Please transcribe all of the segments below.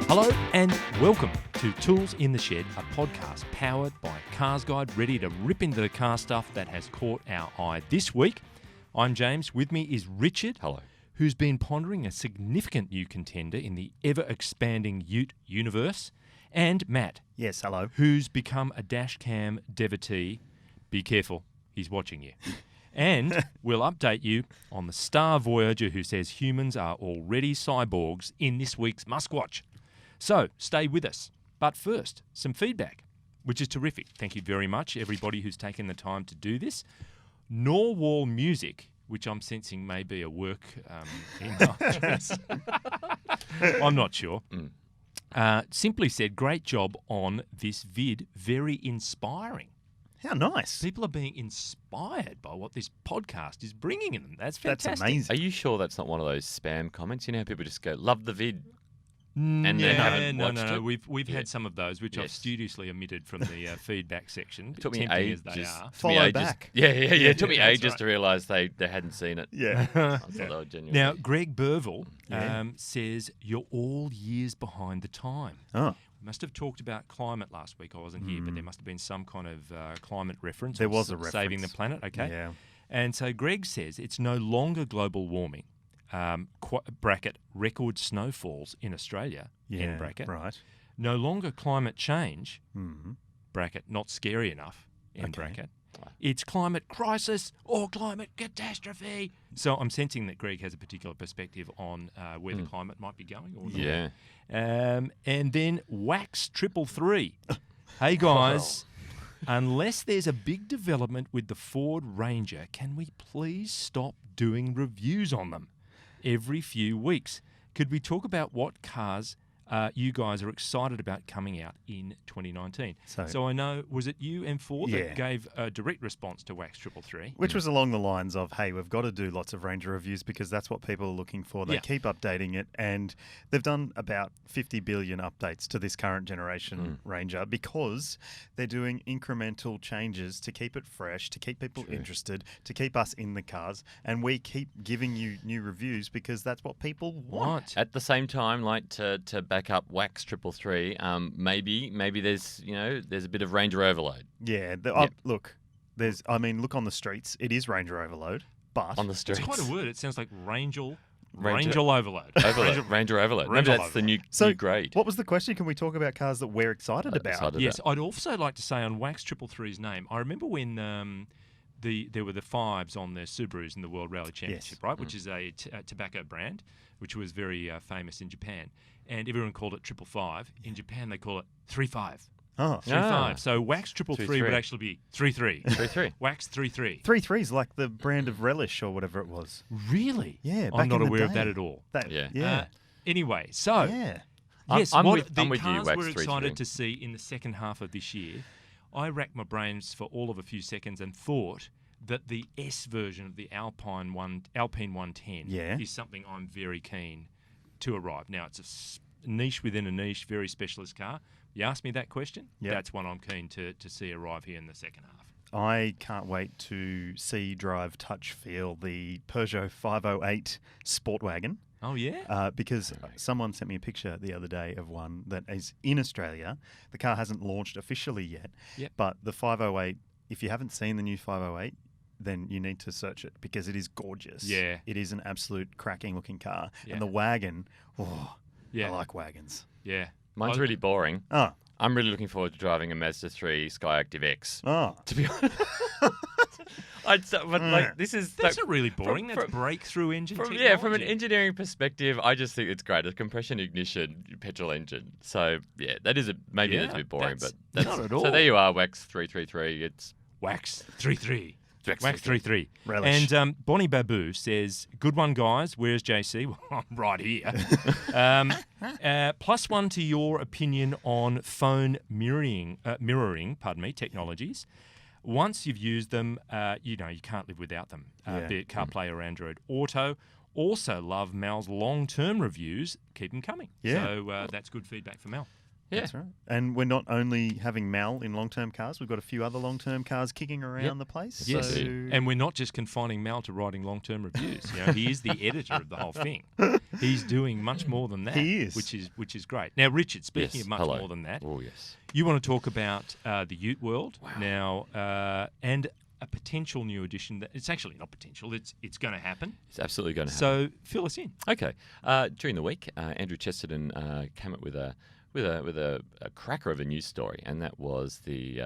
Hello and welcome to Tools in the Shed, a podcast powered by CarsGuide, ready to rip into the car stuff that has caught our eye this week. I'm James. With me is Richard. Hello. Who's been pondering a significant new contender in the ever-expanding Ute universe. And Matt. Yes, hello. Who's become a dash cam devotee. Be careful, he's watching you. And we'll update you on the star Voyager who says humans are already cyborgs in this week's MuskWatch. So, stay with us. But first, some feedback, which is terrific. Thank you very much, everybody who's taken the time to do this. Norwal Music, which I'm sensing may be a work email address. I'm not sure. Simply said, great job on this vid. Very inspiring. How nice. People are being inspired by what this podcast is bringing them. That's fantastic. That's amazing. Are you sure that's not one of those spam comments? You know how people just go, love the vid. And then haven't watched no. it? We've had some of those, which I've studiously omitted from the feedback section. It took me tempting ages. as they are. Follow back. Yeah. It took me that's ages right. to realise they hadn't seen it. Yeah. I thought they were genuine. Now, Greg Burville Yeah. says, you're all years behind the time. Oh, We must have talked about climate last week. I wasn't here, but there must have been some kind of climate reference. There or was a reference. Saving the planet, okay. yeah. And so Greg says it's no longer global warming, bracket, record snowfalls in Australia, end bracket. Right. No longer climate change, Mm-hmm. bracket, not scary enough, end Okay. bracket. It's climate crisis or climate catastrophe. So I'm sensing that Greg has a particular perspective on where the climate might be going. Or not. Yeah. And then Wax 333. Hey guys, unless there's a big development with the Ford Ranger, can we please stop doing reviews on them every few weeks? Could we talk about what cars you guys are excited about coming out in 2019? So I know, was it you and Ford that gave a direct response to Wax 333? Which was along the lines of, hey, we've got to do lots of Ranger reviews because that's what people are looking for. They keep updating it, and they've done about 50 billion updates to this current generation Ranger because they're doing incremental changes to keep it fresh, to keep people interested, to keep us in the cars, and we keep giving you new reviews because that's what people want. At the same time, like to back up Wax 333, maybe there's a bit of Ranger overload. Yeah. Look, look on the streets. It is Ranger overload, but On the streets. It's quite a word. It sounds like Ranger Ranger overload. Ranger overload. Maybe Ranger that's the new grade. What was the question? Can we talk about cars that we're excited about? Excited Yes, I'd also like to say on Wax 333's name, I remember when there were the fives on the Subarus in the World Rally Championship, right, which is a tobacco brand, which was very famous in Japan. And everyone called it 555. In Japan, they call it 35. Oh, 35. So Wax 333 would actually be 33. 3-3. Wax 33. 3-3 is like the brand of relish or whatever it was. Really? Yeah, I'm back not in the aware of day. that at all. Yeah. Anyway, so Yeah. yes, I'm what with the you, cars Wax we're 3-3. excited to see in the second half of this year. I racked my brains for all of a few seconds and thought that the S version of the Alpine 110 is something I'm very keen to arrive. Now, it's a niche within a niche, very specialist car. You asked me that question, that's one I'm keen to see arrive here in the second half. I can't wait to see, drive, touch, feel the Peugeot 508 Sport Wagon. Oh, yeah? Because someone sent me a picture the other day of one that is in Australia. The car hasn't launched officially yet, but the 508, if you haven't seen the new 508, then you need to search it because it is gorgeous. Yeah. It is an absolute cracking looking car. And the wagon, I like wagons. Yeah. Mine's really boring. Oh. I'm really looking forward to driving a Mazda 3 Skyactiv X. Oh. To be honest. This is... That's not really boring. That's breakthrough engine technology. Yeah, from an engineering perspective, I just think it's great. A compression ignition petrol engine. So, yeah, that is maybe it's a bit boring, but that's not at all. So there you are, Wax 333. It's Wax 33. Wax Wax 33. Relish. And Bonnie Babu says, good one, guys. Where's JC? Well, I'm right here. +1 to your opinion on phone mirroring technologies. Once you've used them, you can't live without them, be it CarPlay or Android Auto. Also love Mal's long-term reviews. Keep them coming. Yeah. So that's good feedback for Mal. Yeah. That's right. And we're not only having Mal in long-term cars, we've got a few other long-term cars kicking around the place. Yes, So... and we're not just confining Mal to writing long-term reviews. He is the editor of the whole thing. He's doing much more than that. He is. Which is great. Now, Richard, speaking of much more than that, you want to talk about the Ute world now, and a potential new edition. That it's actually not potential. It's going to happen. It's absolutely going to happen. So fill us in. Okay. During the week, Andrew Chesterton came up with a cracker of a news story, and that was the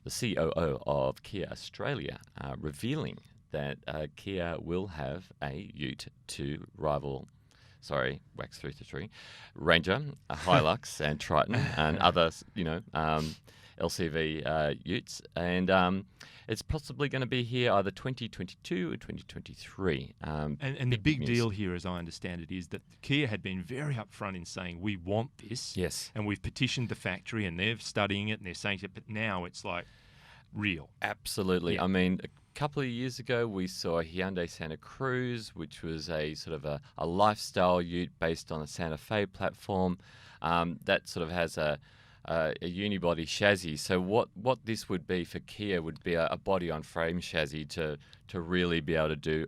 COO of Kia Australia revealing that Kia will have a Ute to rival. Sorry, wax 333, Ranger, HiLux, and Triton, and other, LCV Utes, and it's possibly going to be here either 2022 or 2023. And the big deal here, as I understand it, is that Kia had been very upfront in saying we want this. Yes. And we've petitioned the factory, and they're studying it, and they're saying it, but now it's like real. Absolutely. Yeah. I mean, a couple of years ago, we saw a Hyundai Santa Cruz, which was a sort of a lifestyle Ute based on a Santa Fe platform that sort of has a unibody chassis. So what this would be for Kia would be a body-on-frame chassis to really be able to do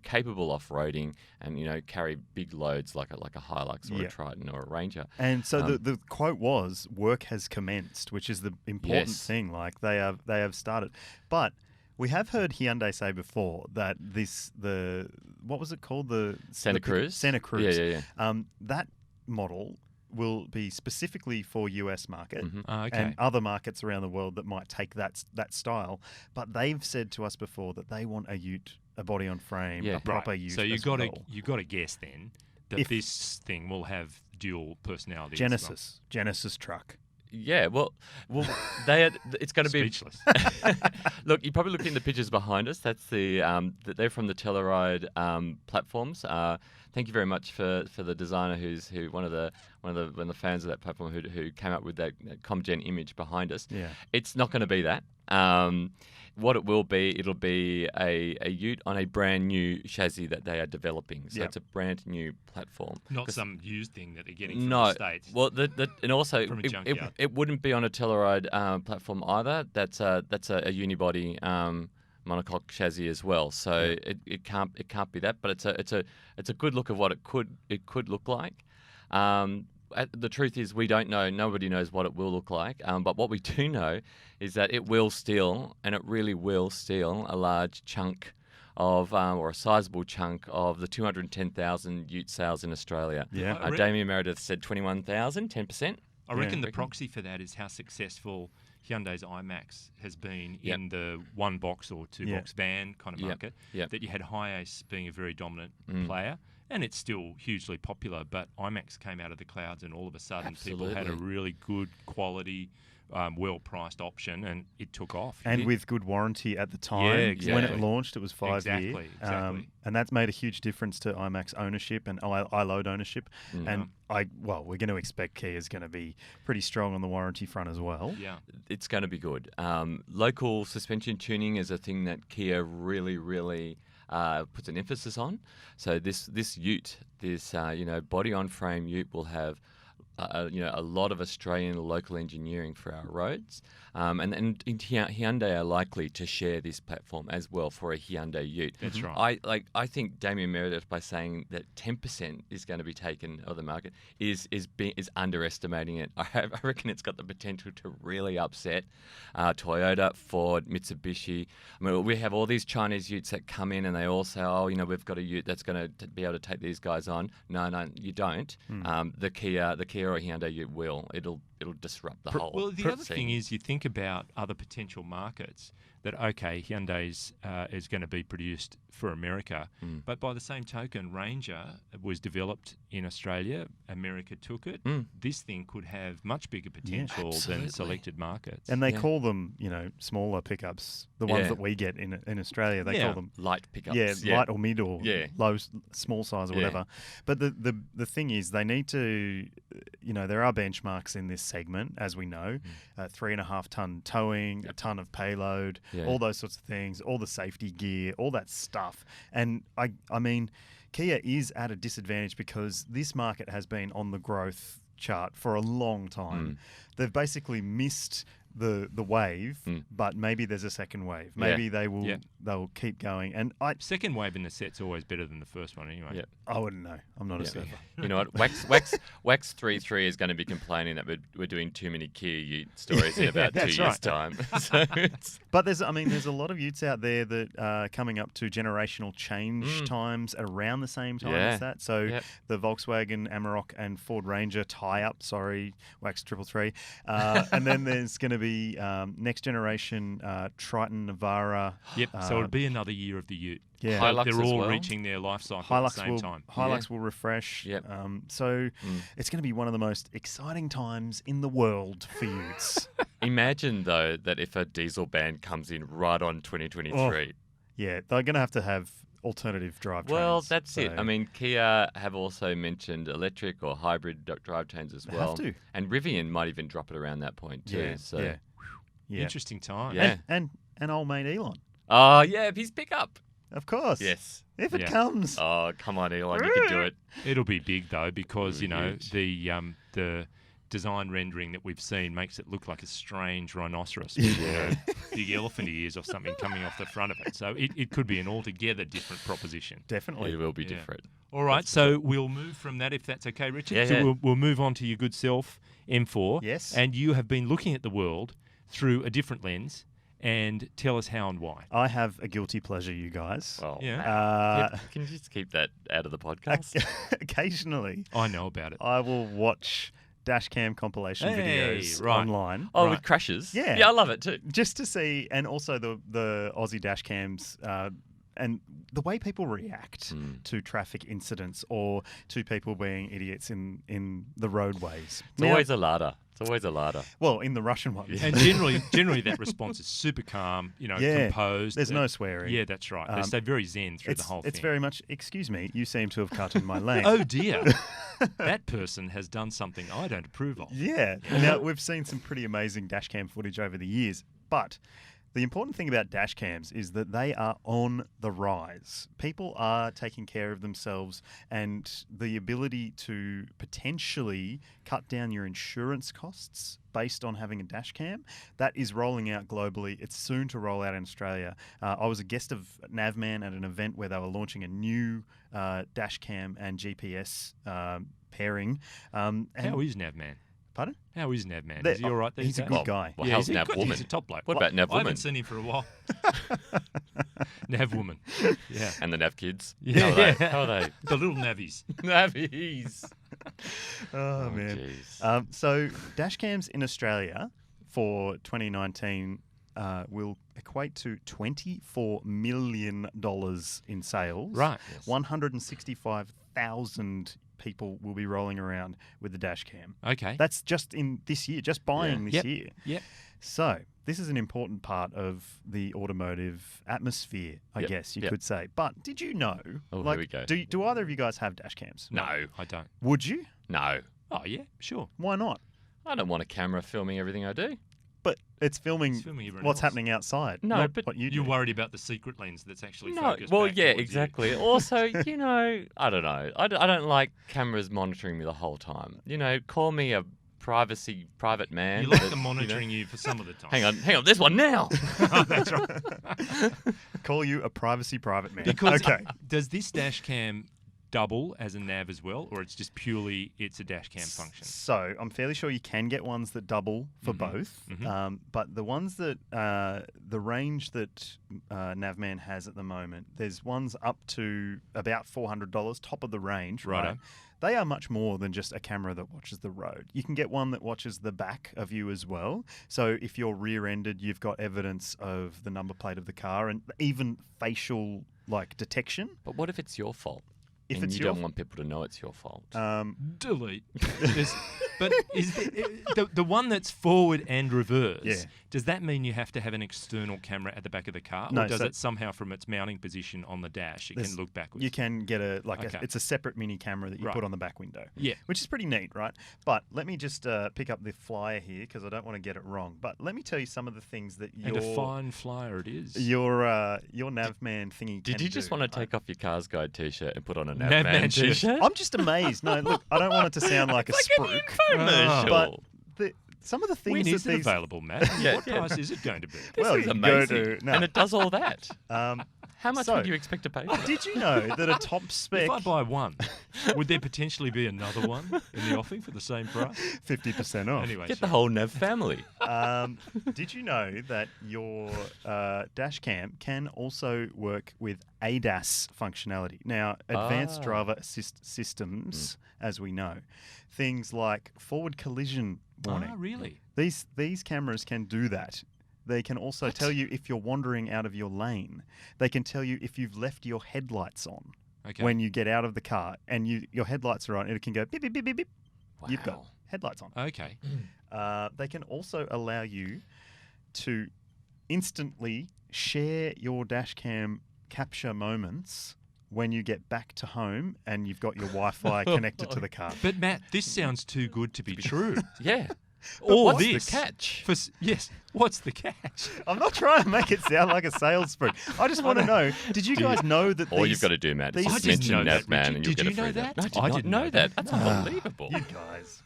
capable off-roading and carry big loads like a HiLux or a Triton or a Ranger. And so the quote was, "Work has commenced," which is the important thing. Like they have started, but we have heard Hyundai say before that what was it called, the Santa Cruz? Santa Cruz. Yeah. That model will be specifically for US market Okay. and other markets around the world that might take that style. But they've said to us before that they want a Ute, a body on frame, a proper Ute. So you got to guess then that this thing will have dual personality. Genesis truck. Yeah, well, it's going to be speechless. Look, you're probably looking at the pictures behind us. That's they're from the Telluride platforms. Thank you very much for the designer who one of the fans of that platform who came up with that ComGen image behind us. Yeah, it's not going to be that. What it will be, it'll be a Ute on a brand new chassis that they are developing. So it's a brand new platform. Not some used thing that they're getting from the States. Well, and also from a junkyard. It wouldn't be on a Telluride platform either. That's a unibody monocoque chassis as well. So it can't be that. But it's a good look of what it could look like. The truth is, we don't know. Nobody knows what it will look like. But what we do know is that it will steal, and it really will steal, a large chunk of, or a sizable chunk of the 210,000 Ute sales in Australia. Yeah. Damien Meredith said 21,000, 10%. I reckon the proxy for that is how successful Hyundai's iMax has been in the one box or two box van kind of market. That you had HiAce being a very dominant player. And it's still hugely popular, but IMAX came out of the clouds, and all of a sudden people had a really good quality, well-priced option, and it took off. And with good warranty at the time. Yeah, exactly. When it launched, it was 5 years. Exactly. And that's made a huge difference to IMAX ownership and iLoad ownership. And we're going to expect Kia's going to be pretty strong on the warranty front as well. Yeah, it's going to be good. Local suspension tuning is a thing that Kia really puts an emphasis on. So this Ute, this body on frame Ute will have a lot of Australian local engineering for our roads, and Hyundai are likely to share this platform as well for a Hyundai Ute. That's right. I think Damien Meredith, by saying that 10% is going to be taken of the market, is underestimating it. I reckon it's got the potential to really upset Toyota, Ford, Mitsubishi. I mean, we have all these Chinese Utes that come in and they all say, we've got a Ute that's going to be able to take these guys on. No, you don't. The Kia or Hyundai Ute will. It'll disrupt the whole. Well, the other thing is, you think about other potential markets that Hyundai's is going to be produced for America, but by the same token, Ranger was developed in Australia. America took it. This thing could have much bigger potential than selected markets. And they call them, smaller pickups. The ones that we get in Australia, they call them light pickups. Light or mid or low, small size or whatever. But the thing is, they need to, there are benchmarks in this segment, as we know, 3.5 ton towing, a ton of payload, all those sorts of things, all the safety gear, all that stuff. And I mean, Kia is at a disadvantage because this market has been on the growth chart for a long time. They've basically missed the wave, but maybe there's a second wave. Maybe they'll keep going. And second wave in the set's always better than the first one anyway. Yeah. I wouldn't know. I'm not a surfer. You know what? Wax 33 is going to be complaining that we're doing too many Kia Ute stories in about 2 years' time. So but there's a lot of Utes out there that are coming up to generational change times around the same time as that. So the Volkswagen Amarok and Ford Ranger tie-up, Wax 333. And then there's going to be next generation Triton Navara. Yep. So it'll be another year of the Ute. Yeah, HiLux they're all well. reaching their life cycle at the same time. HiLux will refresh. Yep. So it's going to be one of the most exciting times in the world for Utes. Imagine though that if a diesel ban comes in right on 2023. Yeah, they're going to have alternative drivetrains. Well, that's it. I mean, Kia have also mentioned electric or hybrid drivetrains as well. They have to. And Rivian might even drop it around that point too. Yeah. Interesting time. Yeah. And old mate Elon. Oh, yeah, his pickup. Of course. Yes. If it comes. Oh, come on, Elon, you can do it. It'll be big though because Huge. the design rendering that we've seen makes it look like a strange rhinoceros with big elephant ears or something coming off the front of it. So it could be an altogether different proposition. Definitely. It will be different. All right, so we'll move from that if that's okay, Richard. Yeah, so yeah. We'll move on to your good self, M4. Yes. And you have been looking at the world through a different lens. And tell us how and why. I have a guilty pleasure, you guys. Well, Yeah. can you just keep that out of the podcast? Occasionally, I know about it. I will watch dash cam compilation videos online. Oh, with crashes? Yeah. Yeah, I love it too. Just to see, and also the Aussie dash cams and the way people react to traffic incidents or to people being idiots in the roadways. It's always a larder. It's always a larder. Well, in the Russian one. And generally that response is super calm, composed. There's no swearing. Yeah, that's right. They stay very zen through the whole thing. It's very much, excuse me, you seem to have cut in my lane. Oh dear, that person has done something I don't approve of. Yeah. Now, we've seen some pretty amazing dash cam footage over the years, but the important thing about dash cams is that they are on the rise. People are taking care of themselves, and the ability to potentially cut down your insurance costs based on having a dash cam, that is rolling out globally. It's soon to roll out in Australia. I was a guest of Navman at an event where they were launching a new dash cam and GPS pairing. How is Navman? Pardon? How is Navman? Is he all right? He's a good guy. Well, how's he's Nav good. Woman? He's a top bloke. What about Nav I Woman? haven't seen him for a while. Nav Woman. Yeah. And the Nav kids? Yeah. How are they? The little Navies. Navies. Oh, man. Jeez. So dash cams in Australia for 2019 will equate to $24 million in sales. Right. Yes. 165,000 people will be rolling around with the dash cam. Okay. That's just in this year, just buying this year. Yep. So this is an important part of the automotive atmosphere, I guess you could say. But did you know? Oh, here we go. Do either of you guys have dash cams? No. I don't. Would you? No. Oh, yeah, sure. Why not? I don't want a camera filming everything I do. But it's filming everyone what's else. happening outside. No, not but what you do. You're worried about the secret lens that's actually No, focused well, back yeah, towards you. exactly. Also, I don't know. I don't like cameras monitoring me the whole time. Call me a private man. You like them monitoring you for some of the time. Hang on, there's one now. Oh, that's right. Call you a privacy private man. Because okay. Does this dash cam double as a nav as well, or it's just purely it's a dash cam function? So I'm fairly sure you can get ones that double for both, but the ones that the range that Navman has at the moment, there's ones up to about $400, top of the range. Righto. Right? They are much more than just a camera that watches the road. You can get one that watches the back of you as well. So if you're rear-ended, you've got evidence of the number plate of the car and even facial detection. But what if it's your fault? If and it's you your don't want people to know it's your fault. Delete. But is the one that's forward and reverse, Yeah. does that mean you have to have an external camera at the back of the car? No, or does so- it somehow from its mounting position on the dash, it can look backwards? You can get Okay. it's a separate mini camera that you Right. put on the back window. Yeah. Which is pretty neat, right? But let me just pick up the flyer here because I don't want to get it wrong. But let me tell you some of the things that And a fine flyer it is. your Navman thingy Did can you just do, want to right? take off your CarsGuide t-shirt and put on a Navman Navman t-shirt. I'm just amazed. No, look, I don't want it to sound like a spruik. Infomercial. But some of the things When that is it these... available, Matt? Yeah, What yeah. price is it going to be? Well, This is you can go amazing. to... No. And it does all that. How much so- would you expect to pay for that? Did you know that a top spec... If I buy one, would there potentially be another one in the offing for the same price? 50% off. Anyway, Get the whole Nav family. Did you know that your dash cam can also work with ADAS functionality? Now, advanced driver assist systems, as we know, things like forward collision warning. Ah, really? These cameras can do that. They can also tell you if you're wandering out of your lane. They can tell you if you've left your headlights on Okay. when you get out of the car and your headlights are on. And it can go beep, beep, beep, beep, beep. You've got Wow. headlights on. Okay. They can also allow you to instantly share your dash cam capture moments when you get back to home and you've got your Wi-Fi connected to the car. But Matt, this sounds too good to be true. Yeah. All what's this the catch? Yes. What's the catch? I'm not trying to make it sound like a sales spook. I just want to know, did you guys know that All these... you've got to do, Matt, is these- just I didn't mention know that, Navman Richard. and you'll Did get a you know free that? No, I I did didn't not know know that. that. That's unbelievable. You guys.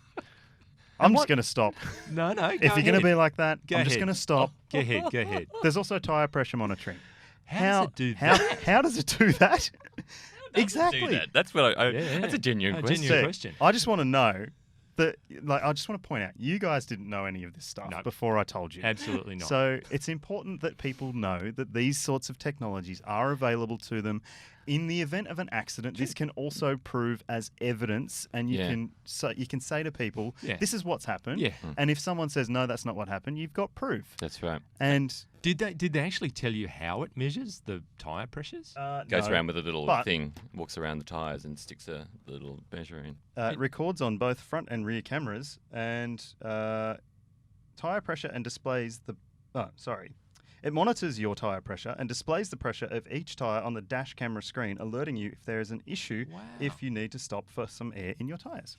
I'm just going to stop. No, no. If you're going to be like that, Go I'm just ahead. going to stop. Go ahead. Go ahead. There's also tyre pressure monitoring. How does it do that? How does it do that? Exactly. Do that. That's what I. Yeah. That's a genuine A question. genuine question. I just want to know that, I just want to point out, you guys didn't know any of this stuff No. before I told you. Absolutely not. So it's important that people know that these sorts of technologies are available to them. In the event of an accident, this can also prove as evidence, and you Yeah. can say to people, Yeah. "This is what's happened." Yeah. And if someone says, "No, that's not what happened," you've got proof. That's right. And Did they actually tell you how it measures the tyre pressures? Goes no, around with a little but- thing, walks around the tyres and sticks a little measure in. It records on both front and rear cameras, and tyre pressure and displays the. Oh, sorry. It monitors your tyre pressure and displays the pressure of each tyre on the dash camera screen, alerting you if there is an issue Wow. if you need to stop for some air in your tyres.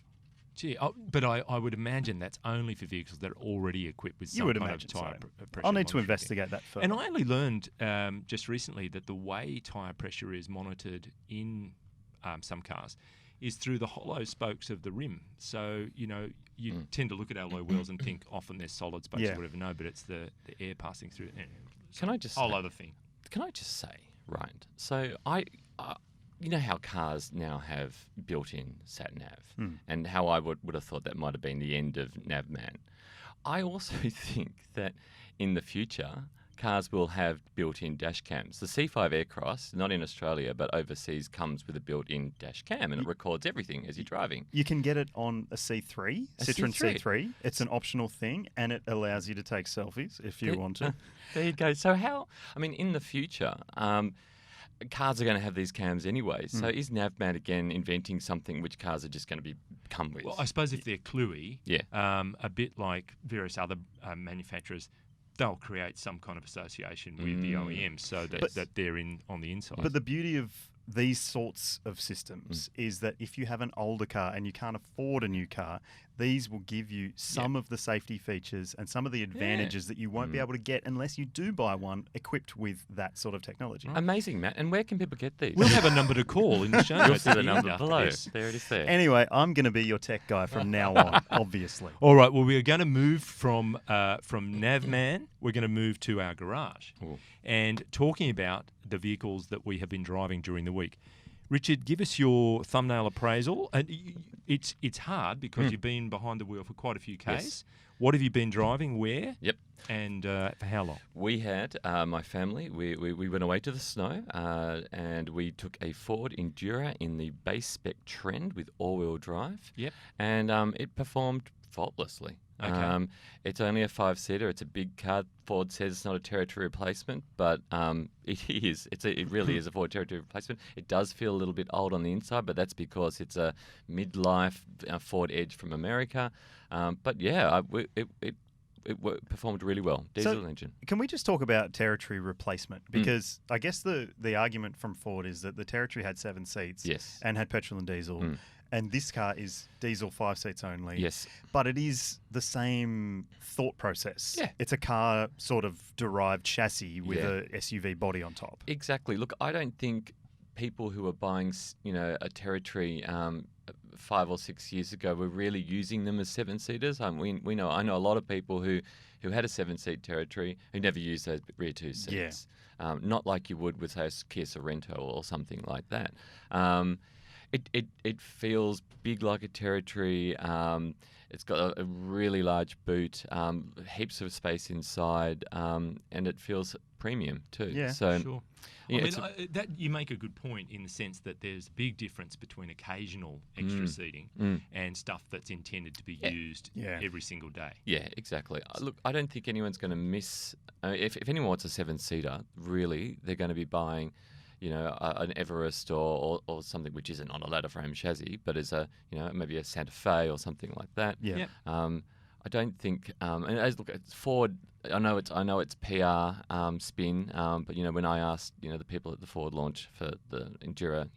Gee, but I would imagine that's only for vehicles that are already equipped with You some would kind imagine of tyre so. pressure. I'll need to monitoring. investigate that further. And I only learned just recently that the way tyre pressure is monitored in some cars is through the hollow spokes of the rim. So, you tend to look at alloy wheels and think often they're solid spokes Yeah. or whatever. No, but it's the air passing through. Can I just Whole say, other thing. Can I just say, right? So you know how cars now have built-in sat nav, and how I would have thought that might have been the end of Navman. I also think that in the future, cars will have built-in dash cams. The C5 Aircross, not in Australia but overseas, comes with a built-in dash cam, and it records everything as you're driving. You can get it on a C3, A Citroen C3. C3. It's an optional thing, and it allows you to take selfies if you want to. There you go. So in the future, cars are going to have these cams anyway. So is Navman again inventing something which cars are just going to come with? Well, I suppose if they're Cleary, Yeah. a bit like various other manufacturers, they'll create some kind of association with the OEM so that they're on the inside. But the beauty of these sorts of systems is that if you have an older car and you can't afford a new car, these will give you some of the safety features and some of the advantages that you won't be able to get unless you do buy one equipped with that sort of technology. Amazing, Matt. And where can people get these? We'll have a number to call in the show You'll notes see at the end number after below. this. There it is there. Anyway, I'm going to be your tech guy from now on, obviously. All right. Well, we are going to move from Navman. We're going to move to our garage, and talking about the vehicles that we have been driving during the week. Richard, give us your thumbnail appraisal. And it's hard because you've been behind the wheel for quite a few Ks. Yes. What have you been driving? Where? Yep. And for how long? We had, my family, we went away to the snow and we took a Ford Endura in the base spec trend with all-wheel drive. Yep. And it performed faultlessly. Okay. It's only a 5-seater. It's a big car. Ford says it's not a territory replacement, but it is. It really is a Ford territory replacement. It does feel a little bit old on the inside, but that's because it's a midlife Ford Edge from America. But yeah, it performed really well. Diesel engine. Can we just talk about territory replacement? Because I guess the argument from Ford is that the territory had 7 seats Yes. and had petrol and diesel. And this car is diesel 5 seats only. Yes. But it is the same thought process. Yeah. It's a car sort of derived chassis with a SUV body on top. Exactly. Look, I don't think people who were buying, a Territory 5 or 6 years ago were really using them as 7-seaters. I know a lot of people who had a 7-seat Territory who never used those rear 2 seats. Not like you would with, say, a Kia Sorento or something like that. It feels big like a Territory. It's got a really large boot, heaps of space inside, and it feels premium too. Yeah, so, sure. Yeah, that you make a good point in the sense that there's a big difference between occasional extra seating and stuff that's intended to be used every single day. Yeah, exactly. Look, I don't think anyone's going to miss. If anyone wants a 7-seater, really, they're going to be buying, an Everest or something which isn't on a ladder frame chassis, but is maybe a Santa Fe or something like that. Yeah. I don't think. And as look, it's Ford. I know it's PR spin, but when I asked the people at the Ford launch for the Endura,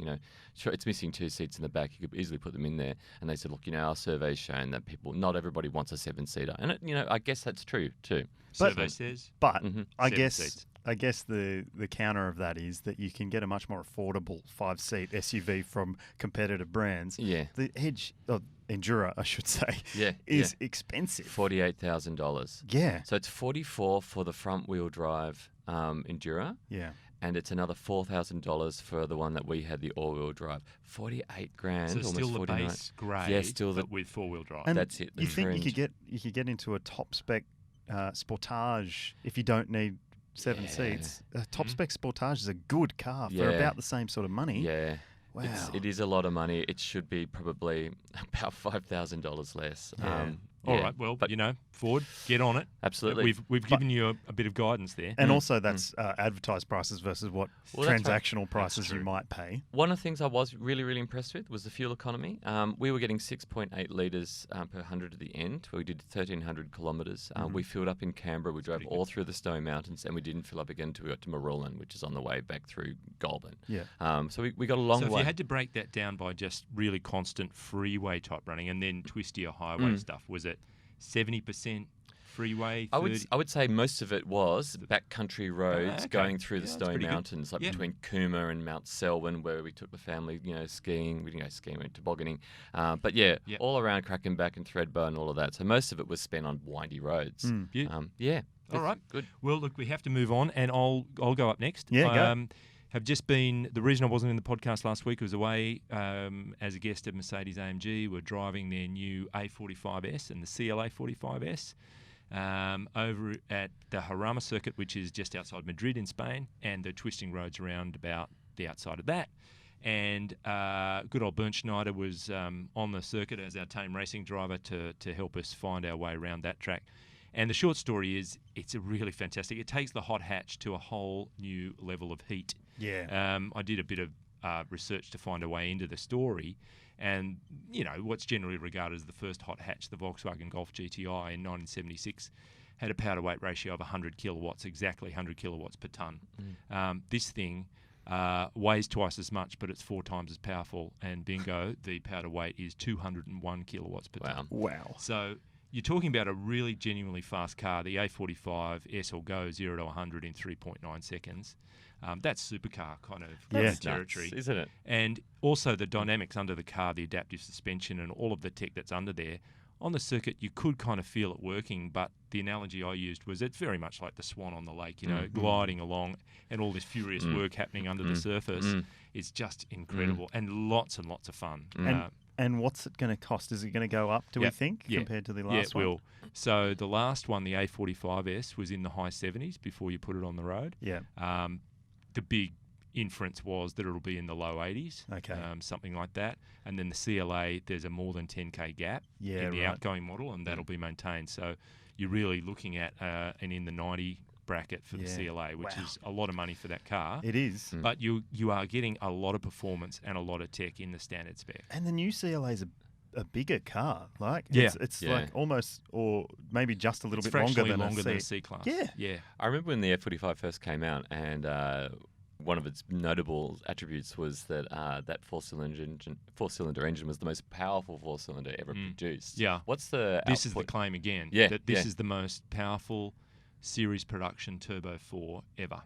sure it's missing 2 seats in the back. You could easily put them in there, and they said, look, our survey's shown that not everybody wants a 7-seater, and I guess that's true too. Survey says, but I 7 guess. seats. I guess the counter of that is that you can get a much more affordable 5-seat SUV from competitive brands. Yeah. The Edge, Endura, I should say, is expensive. $48,000. Yeah. So it's $44,000 for the front-wheel drive Endura. Yeah. And it's another $4,000 for the one that we had, the all-wheel drive. $48,000. So still the $49,000. base grade, Yeah, still but with 4-wheel drive. And that's it. You think you could get into a top spec Sportage if you don't need 7 seats. A top spec Sportage is a good car for about the same sort of money. Yeah. Wow. It is a lot of money. It should be probably about $5,000 less. Yeah. All right. Well, but Ford, get on it. Absolutely. We've given you a bit of guidance there. And also that's advertised prices versus what transactional prices you might pay. One of the things I was really, really impressed with was the fuel economy. We were getting 6.8 litres per 100 at the end. We did 1,300 kilometres. We filled up in Canberra. We drove all through the Snowy Mountains, and we didn't fill up again until we got to Marulan, which is on the way back through Goulburn. Yeah. So we got a long way. So if you had to break that down by just really constant freeway type running and then twistier highway stuff, was it 70% freeway? 30? I would say most of it was backcountry roads going through the Snowy Mountains, good. between Cooma and Mount Selwyn, where we took the family, skiing. We didn't go skiing, we went tobogganing. But all around Crackenback and Thredbo and all of that. So most of it was spent on windy roads. All right, good. Well, look, we have to move on, and I'll go up next. Yeah, go. Have just been, the reason I wasn't in the podcast last week, I was away as a guest of Mercedes-AMG. We're driving their new A45S and the CLA 45S over at the Jarama circuit, which is just outside Madrid in Spain, and the twisting roads around about the outside of that. And good old Bernd Schneider was on the circuit as our team racing driver to help us find our way around that track. And the short story is, it's a really fantastic. It takes the hot hatch to a whole new level of heat. Yeah. I did a bit of research to find a way into the story, and what's generally regarded as the first hot hatch, the Volkswagen Golf GTI in 1976, had a power to weight ratio of 100 kilowatts, exactly 100 kilowatts per tonne. This thing weighs twice as much, but it's 4 times as powerful. And bingo, the power to weight is 201 kilowatts per tonne. Wow. So you're talking about a really genuinely fast car. The A45S will go 0 to 100 in 3.9 seconds. That's supercar kind of territory, nuts, isn't it? And also the dynamics under the car, the adaptive suspension and all of the tech that's under there. On the circuit, you could kind of feel it working, but the analogy I used was it's very much like the swan on the lake, gliding along, and all this furious work happening under the surface. It's just incredible and lots of fun. And what's it going to cost? Is it going to go up, do we think, compared to the last one? Yeah, it will. So the last one, the A45S, was in the high 70s before you put it on the road. Yeah. The big inference was that it'll be in the low 80s, something like that. And then the CLA, there's a more than 10k gap in the outgoing model, and that'll be maintained. So you're really looking at an in the 90 bracket for the CLA, which is a lot of money for that car. It is. But you are getting a lot of performance and a lot of tech in the standard spec. And the new CLA is a bigger car. It's like almost, or maybe just a little bit longer than a C-Class. Yeah. I remember when the F45 first came out, and one of its notable attributes was that that four-cylinder engine was the most powerful four-cylinder ever produced. Yeah. What's the This is the claim again. Yeah. That this is the most powerful series production Turbo 4 ever.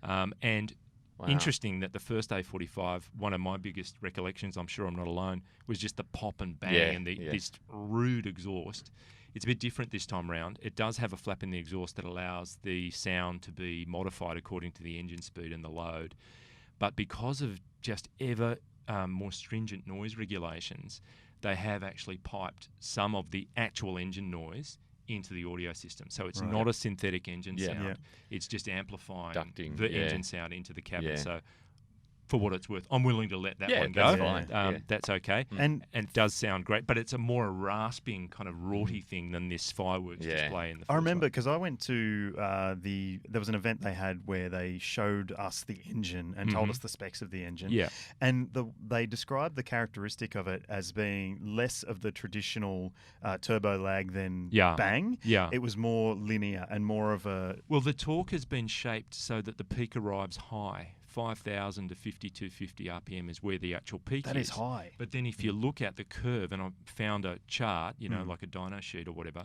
And Wow. Interesting that the first A45, one of my biggest recollections, I'm sure I'm not alone, was just the pop and bang and this rude exhaust. It's a bit different this time round. It does have a flap in the exhaust that allows the sound to be modified according to the engine speed and the load. But because of just ever more stringent noise regulations, they have actually piped some of the actual engine noise into the audio system. So it's not a synthetic engine sound. Yeah. It's just amplifying Ducting, the engine sound into the cabin. Yeah. So for what it's worth, I'm willing to let that one go. That's fine. That's okay. And it does sound great, but it's a more rasping kind of raughty thing than this fireworks display in the I remember one. because I went to there was an event they had where they showed us the engine and told us the specs of the engine. Yeah. And they described the characteristic of it as being less of the traditional turbo lag than bang. Yeah. It was more linear and more of a... Well, the torque has been shaped so that the peak arrives high. 5,000 to 5,250 RPM is where the actual peak is. That is high. But then if you look at the curve, and I found a chart, like a dyno sheet or whatever,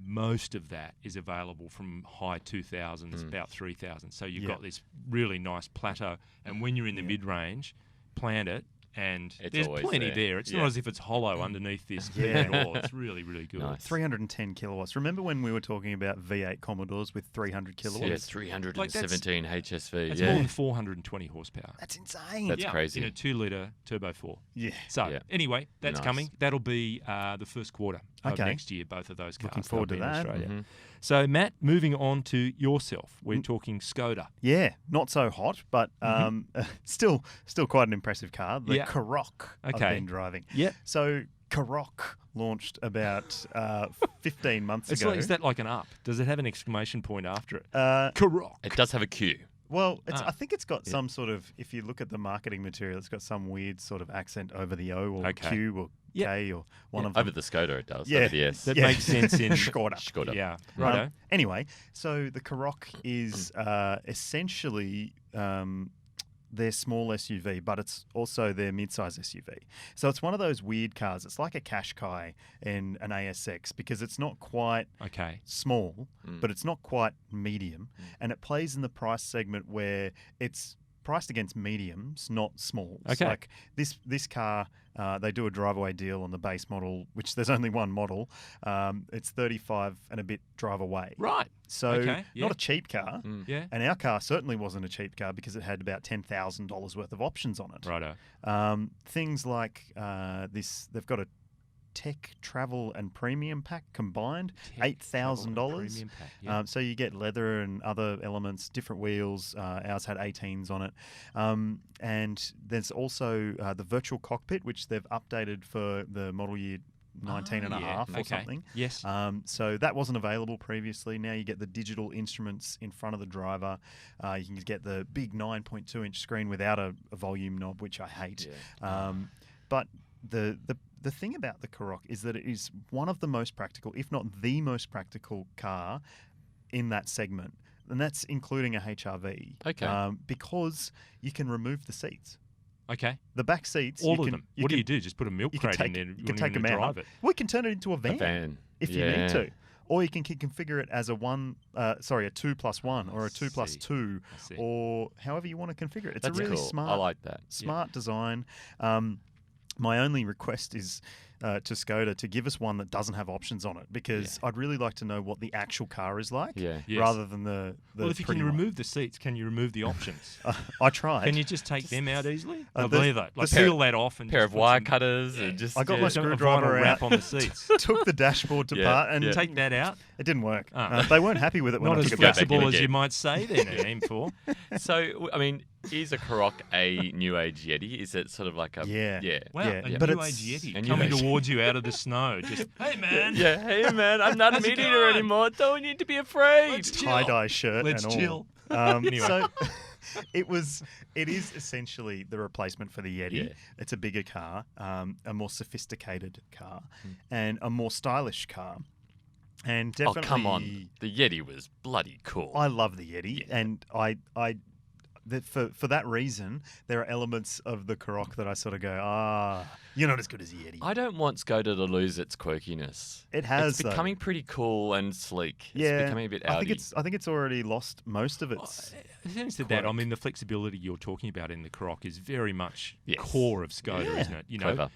most of that is available from high 2,000s, about 3,000. So you've got this really nice plateau. And when you're in the mid-range, plant it, and It's there's always plenty there. there. It's not as if it's hollow underneath this at all. It's really, really good. Nice. 310 kilowatts. Remember when we were talking about V8 Commodores with 300 kilowatts? Yeah, 317 HSV. It's Yeah. more than 420 horsepower. That's insane. That's crazy. In a 2-litre Turbo 4. Yeah. So, anyway, that's Nice. coming. That'll be the first quarter of Okay. next year, both of those cars. Looking forward They'll to be in that. Australia. So, Matt, moving on to yourself. We're talking Skoda. Yeah, not so hot, but still quite an impressive car. The Yeah. Karoq I've Okay. been driving. Yep. So Karoq launched about 15 months ago. Is that like an up? Does it have an exclamation point after it? Uh, Karoq. It does have a Q. Well, I think it's got some sort of, if you look at the marketing material, it's got some weird sort of accent over the O or Q or K or one of them. Over the Skoda it does. Yeah. Over the S. That makes sense in Skoda. Yeah, righto. Anyway, so the Karoq is essentially their small SUV, but it's also their mid-size SUV. So it's one of those weird cars. It's like a Qashqai and an ASX because it's not quite small, but it's not quite medium, and it plays in the price segment where it's priced against mediums, not smalls. Okay. Like this car, they do a drive-away deal on the base model, which there's only one model. It's 35 and a bit drive away. Right. So not a cheap car. Yeah. And our car certainly wasn't a cheap car because it had about $10,000 worth of options on it. Righto. Things like they've got a Tech, Travel and Premium pack combined, $8,000. So you get leather and other elements, different wheels. Ours had 18s on it. And there's also the virtual cockpit, which they've updated for the model year 19 and a half or something. Yes. So that wasn't available previously. Now you get the digital instruments in front of the driver. You can get the big 9.2-inch screen without a volume knob, which I hate. But the thing about the Karoq is that it is one of the most practical, if not the most practical car in that segment. And that's including a HRV. Okay. Because you can remove the seats. Okay. The back seats. All of them. What do you do? Just put a milk crate in there. You can take them out. We can turn it into a van. If you need to. Or you can configure it as a 2+1 or a 2+2 or however you want to configure it. It's That's a really cool. smart, I like that. Smart design. My only request is to Skoda to give us one that doesn't have options on it because I'd really like to know what the actual car is like rather than the Well, if you can remove the seats, can you remove the options? I tried. Can you just take them out easily? The peel that off and pair of wire cutters and just I got my a screwdriver vinyl out, wrap on the seats. took the dashboard apart and Take that out. It didn't work. They weren't happy with it when Not I as took it back. flexible as you might say then, M4. So, I mean, is a Karoq a new age Yeti? Is it sort of like a... Wow, a but new it's age Yeti a new coming age- towards you out of the snow. Just, hey, man. Hey man, I'm not a How's it meat eater going? anymore. Don't need to be afraid. Let's chill. tie-dye shirt Let's and all. chill. Anyway. So it is essentially the replacement for the Yeti. Yeah. It's a bigger car, a more sophisticated car, and a more stylish car. And definitely, Oh, come on. The Yeti was bloody cool. I love the Yeti, and I for that reason, there are elements of the Karoq that I sort of go, you're not as good as Yeti. I don't want Skoda to lose its quirkiness. It has. It's becoming pretty cool and sleek. Yeah, it's becoming a bit Audi. I think it's already lost most of its. Having said that, I mean, the flexibility you're talking about in the Karoq is very much core of Skoda, isn't it? You know,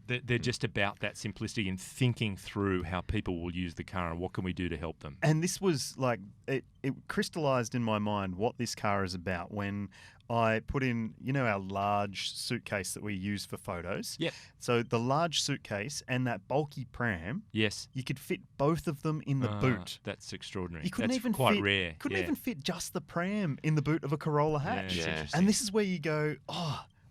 they're just about that simplicity and thinking through how people will use the car and what can we do to help them. And this was like it crystallized in my mind what this car is about when I put in, our large suitcase that we use for photos. Yep. So the large suitcase and that bulky pram. Yes. You could fit both of them in the boot. That's extraordinary. You couldn't that's even quite fit, rare. Couldn't even fit just the pram in the boot of a Corolla hatch. Yeah. And this is where you go,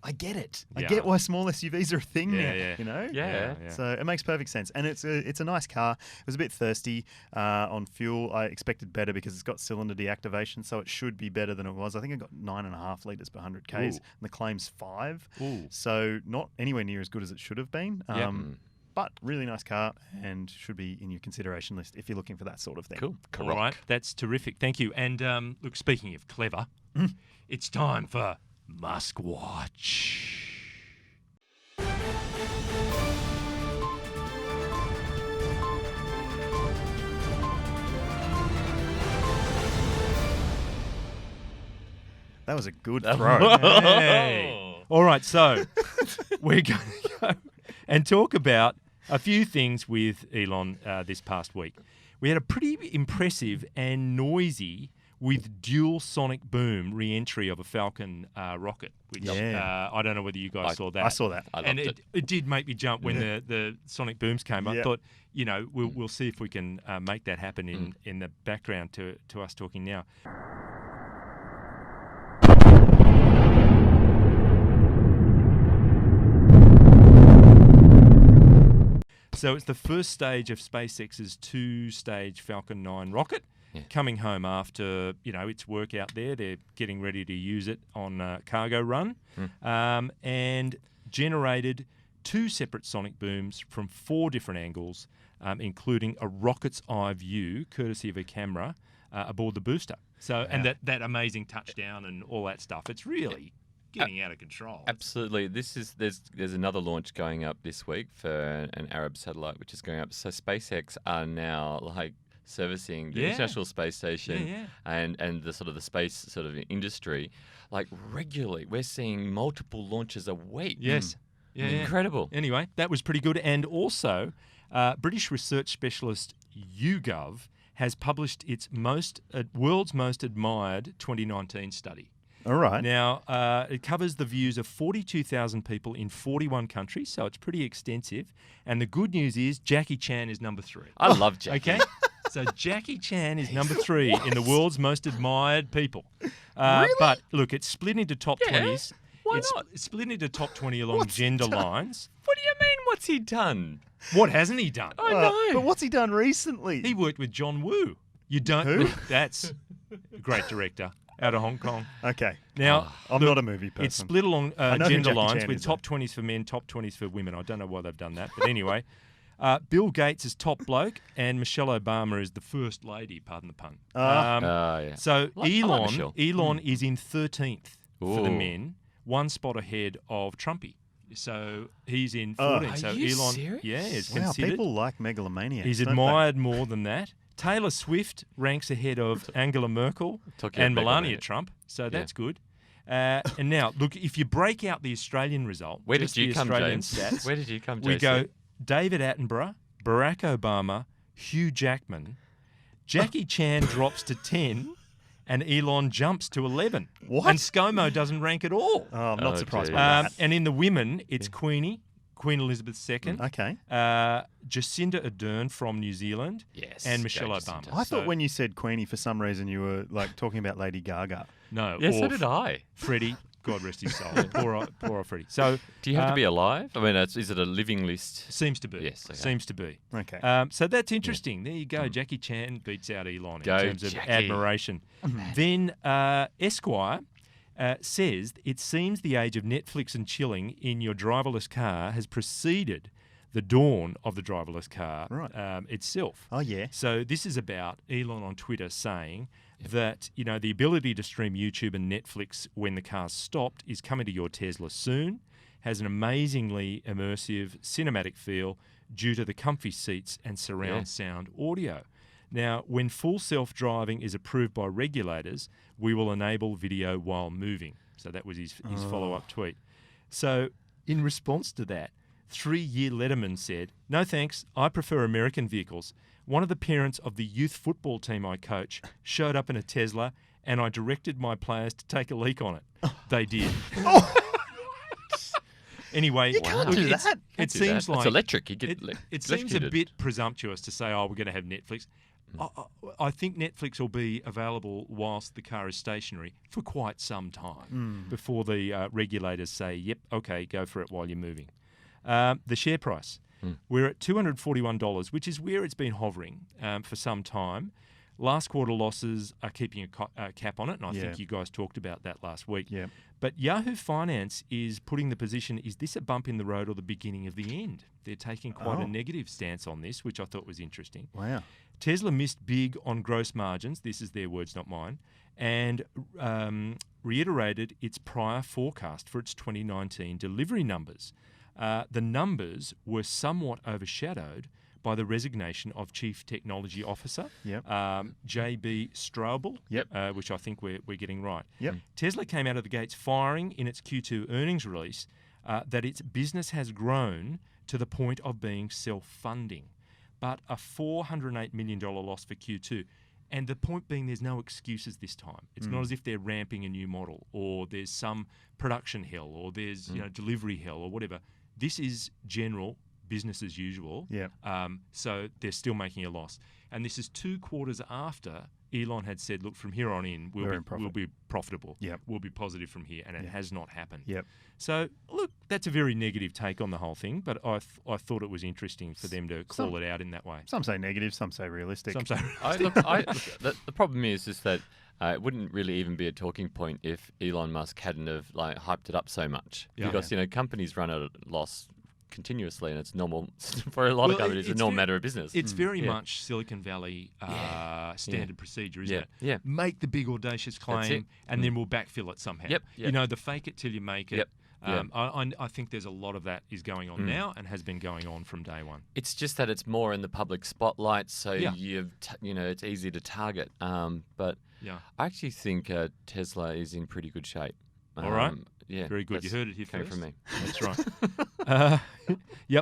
I get it. I Yeah. get why small SUVs are a thing now. Yeah. You know? Yeah. So it makes perfect sense. And it's a nice car. It was a bit thirsty on fuel. I expected better because it's got cylinder deactivation, so it should be better than it was. I think it got 9.5 litres per 100 Ks, and the claim's 5. Ooh. So not anywhere near as good as it should have been. But really nice car and should be in your consideration list if you're looking for that sort of thing. Cool. All right. That's terrific. Thank you. And look, speaking of clever, it's time for MuskWatch. That was a good throw. Hey. All right, so we're going to go and talk about a few things with Elon this past week. We had a pretty impressive and noisy with dual sonic boom re-entry of a Falcon rocket, which I don't know whether you guys saw that. I saw that. I loved it. It did make me jump when the sonic booms came. I Yeah. thought, we'll see if we can make that happen in the background to us talking now. So it's the first stage of SpaceX's 2-stage Falcon 9 rocket coming home after, its work out there. They're getting ready to use it on a cargo run and generated 2 separate sonic booms from 4 different angles, including a rocket's eye view, courtesy of a camera, aboard the booster. So, and that amazing touchdown and all that stuff. It's really getting out of control. Absolutely. There's another launch going up this week for an Arab satellite, which is going up. So SpaceX are now servicing the International Space Station and the sort of the space sort of industry regularly. We're seeing multiple launches a week. Yes. Yeah, Incredible. Anyway, that was pretty good. And also, British research specialist YouGov has published its world's most admired 2019 study. All right. Now, it covers the views of 42,000 people in 41 countries, so it's pretty extensive. And the good news is Jackie Chan is number 3. I love Jackie. Okay? So Jackie Chan is number 3 in the world's most admired people. Really? But look, it's split into top 20s. Why It's not? split into top 20 along gender lines. What do you mean? What's he done? What hasn't he done? I know. But what's he done recently? He worked with John Woo. You don't. Who? That's a great director out of Hong Kong. Okay. Now, I'm not a movie person. it's split along I know who gender Jackie lines Chan with is, top 20s for men, top 20s for women. I don't know why they've done that, but anyway. Bill Gates is top bloke, and Michelle Obama is the first lady. Pardon the pun. So I like Michelle. Elon is in 13th for the Ooh. men, 1 spot ahead of Trumpy. So he's in 14th. Are so you Elon, serious? is Wow, considered. people like megalomaniacs. He's don't they? admired more than that. Taylor Swift ranks ahead of Angela Merkel and Melania Trump, so that's good. And now, look, if you break out the Australian result, Where just did you the come, Australian James? stats, Where did you come, we JC? go David Attenborough, Barack Obama, Hugh Jackman, Jackie Chan drops to 10, and Elon jumps to 11. What? And ScoMo doesn't rank at all. Oh, I'm not Oh, surprised geez. by that. And in the women, it's Queen Elizabeth II. Okay. Jacinda Ardern from New Zealand, Yes, and Michelle go Obama. Jacinda. I thought when you said Queenie, for some reason you were talking about Lady Gaga. No, Yeah, so or did I. Freddie, God rest his soul. poor old Freddie. So Do you have to be alive? I mean, is it a living list? seems to be. Yes, okay. Seems to be. Okay. So that's interesting. There you go. Jackie Chan beats out Elon Go, in terms of Jackie. admiration. Then Esquire says it seems the age of Netflix and chilling in your driverless car has preceded the dawn of the driverless car Right. itself. Oh, yeah. So this is about Elon on Twitter saying that, the ability to stream YouTube and Netflix when the car's stopped is coming to your Tesla soon. Has an amazingly immersive cinematic feel due to the comfy seats and surround sound audio. Now, when full self-driving is approved by regulators, we will enable video while moving. So that was his follow-up tweet. So in response to that, 3-year Letterman said, "No thanks, I prefer American vehicles. One of the parents of the youth football team I coach showed up in a Tesla and I directed my players to take a leak on it. They did." Anyway, you can't do that. It seems like it's electric. It seems a bit presumptuous to say, "Oh, we're going to have Netflix." I think Netflix will be available whilst the car is stationary for quite some time before the regulators say, "Yep, okay, go for it while you're moving." The share price. We're at $241, which is where it's been hovering for some time. Last quarter losses are keeping a cap on it, and I think you guys talked about that last week. Yeah. But Yahoo Finance is putting the position, is this a bump in the road or the beginning of the end? They're taking quite a negative stance on this, which I thought was interesting. Wow. Tesla missed big on gross margins, this is their words, not mine, and reiterated its prior forecast for its 2019 delivery numbers. The numbers were somewhat overshadowed by the resignation of Chief Technology Officer, J.B. Straubel, which I think we're getting right. Yep. Tesla came out of the gates firing in its Q2 earnings release that its business has grown to the point of being self-funding, but a $408 million loss for Q2. And the point being, there's no excuses this time. It's not as if they're ramping a new model or there's some production hell or there's delivery hell or whatever. This is general business as usual. So they're still making a loss. And this is 2 quarters after Elon had said, look, from here on in, we'll be profitable. We'll be positive from here. And it has not happened. So, look, that's a very negative take on the whole thing, but I thought it was interesting for them to call it out in that way. Some say negative, some say realistic. Some say the problem is that it wouldn't really even be a talking point if Elon Musk hadn't have hyped it up so much. Because, companies run at a loss continuously, and it's normal for a lot of companies. It's a normal matter of business. It's very much Silicon Valley standard procedure, isn't it? Yeah. Make the big audacious claim, and then we'll backfill it somehow. The fake it till you make it. I think there's a lot of that is going on now and has been going on from day one. It's just that it's more in the public spotlight, so it's easy to target. But I actually think Tesla is in pretty good shape. All right. Yeah, very good. You heard it here first. From me. That's right.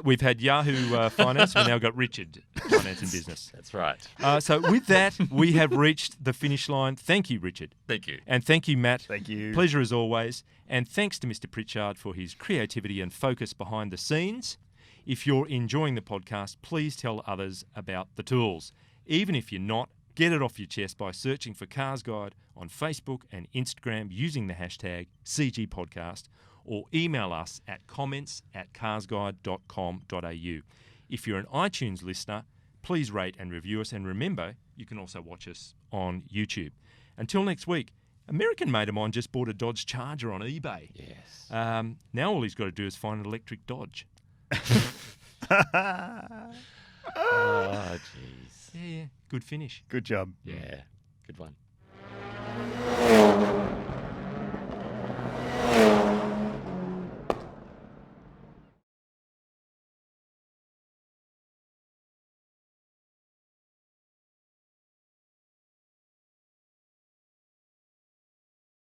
We've had Yahoo Finance. We've now got Richard Finance and Business. That's right. So with that, we have reached the finish line. Thank you, Richard. Thank you. And thank you, Matt. Thank you. Pleasure as always. And thanks to Mr. Pritchard for his creativity and focus behind the scenes. If you're enjoying the podcast, please tell others about the tools. Even if you're not, get it off your chest by searching for CarsGuide on Facebook and Instagram using the hashtag CGPodcast, or email us at comments@carsguide.com.au. If you're an iTunes listener, please rate and review us, and remember, you can also watch us on YouTube. Until next week, American mate of mine just bought a Dodge Charger on eBay. Yes. Now all he's got to do is find an electric Dodge. Oh, jeez. Yeah. Good finish. Good job. Yeah. Good one.